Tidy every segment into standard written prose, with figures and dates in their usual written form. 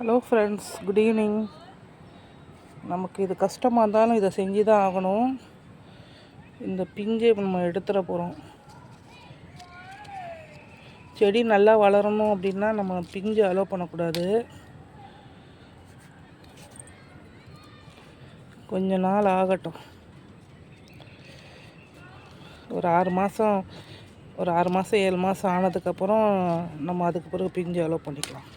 Hello friends, good evening. நமக்கு இது கஷ்டமாக இருந்தாலும் இதை செஞ்சு தான் ஆகணும். இந்த பிஞ்சை நம்ம எடுத்துட போகிறோம். செடி நல்லா வளரணும் அப்படின்னா நம்ம பிஞ்சை அலோவ் பண்ணக்கூடாது. கொஞ்ச நாள் ஆகட்டும். ஒரு 6 மாதம் 7 மாதம் ஆனதுக்கப்புறம் நம்ம அதுக்கு பிறகு பிஞ்சு அலோவ் பண்ணிக்கலாம்.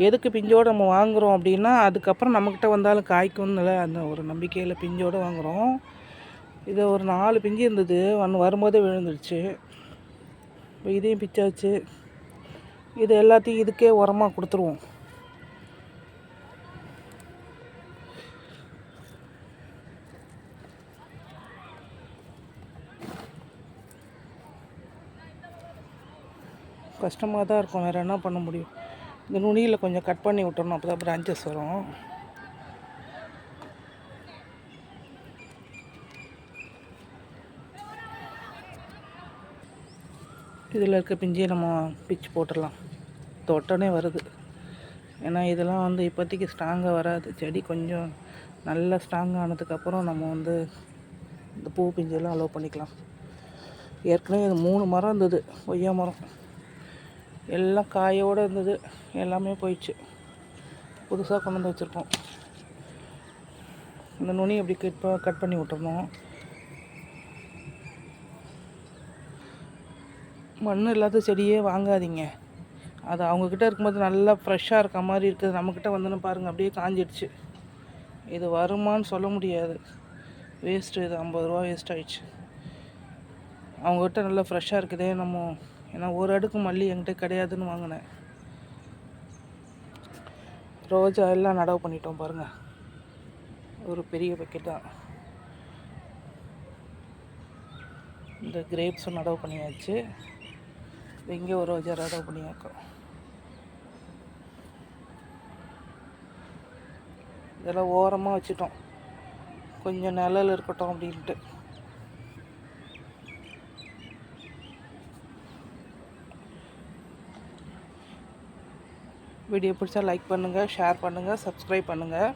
எதுக்கு பிஞ்சோடு நம்ம வாங்குகிறோம் அப்படின்னா, அதுக்கப்புறம் நம்மக்கிட்ட வந்தாலும் காய்க்கும்ல அந்த ஒரு நம்பிக்கையில் பிஞ்சோடு வாங்குகிறோம். இதை ஒரு 4 பிஞ்சு இருந்தது, ஒன்று வரும்போதே விழுந்துடுச்சு. இப்போ இதையும் பிச்சாச்சு. இது எல்லாத்தையும் இதுக்கே உரமாக கொடுத்துருவோம். கஷ்டமாக தான் இருக்கும், வேறு என்ன பண்ண முடியும். இந்த நுனியில் கொஞ்சம் கட் பண்ணி விட்டுறணும், அப்போ தான் பிரான்ச்சஸ் வரும். இதில் இருக்க பிஞ்சியை நம்ம பிச்சு போட்டுடலாம். தொட்டனே வருது. ஏன்னா இதெல்லாம் இப்போதைக்கு ஸ்ட்ராங்காக வராது. செடி கொஞ்சம் நல்லா ஸ்ட்ராங் ஆனதுக்கப்புறம் நம்ம இந்த பூ பிஞ்செல்லாம் அலோவ் பண்ணிக்கலாம். ஏற்கனவே இது 3 மரம் இருந்தது, கொய்யா மரம். எல்லாம் காயோடு இருந்தது, எல்லாமே போயிடுச்சு. புதுசாக கொண்டு வந்து வச்சுருக்கோம். இந்த நுனி அப்படி கட் பண்ணி விட்டுறணும். மண் இல்லாத செடியே வாங்காதீங்க. அது அவங்கக்கிட்ட இருக்கும்போது நல்லா ஃப்ரெஷ்ஷாக இருக்க மாதிரி இருக்குது. நம்மக்கிட்ட வந்துன்னு பாருங்கள், அப்படியே காஞ்சிடுச்சு. இது வருமானு சொல்ல முடியாது. வேஸ்ட்டு. இது 50 ரூபா வேஸ்ட் ஆகிடுச்சு. அவங்கக்கிட்ட நல்லா ஃப்ரெஷ்ஷாக இருக்குதே ஏன்னா ஒரு அடுக்கு மல்லி என்கிட்ட கிடையாதுன்னு வாங்கினேன். ரோஜா எல்லாம் நடவு பண்ணிட்டோம் பாருங்கள். ஒரு பெரிய பக்கெட் தான். இந்த கிரேப்ஸும் நடவு பண்ணியாச்சு. இங்கே ஒரு ரோஜா நடவு பண்ணியாக்கோம். இதெல்லாம் ஓரமாக வச்சுட்டோம், கொஞ்சம் நிழல் இருக்கட்டும் அப்படின்ட்டு. வீடியோ பிடிச்சா லைக் பண்ணுங்கள், ஷேர் பண்ணுங்கள், சப்ஸ்கிரைப் பண்ணுங்கள்.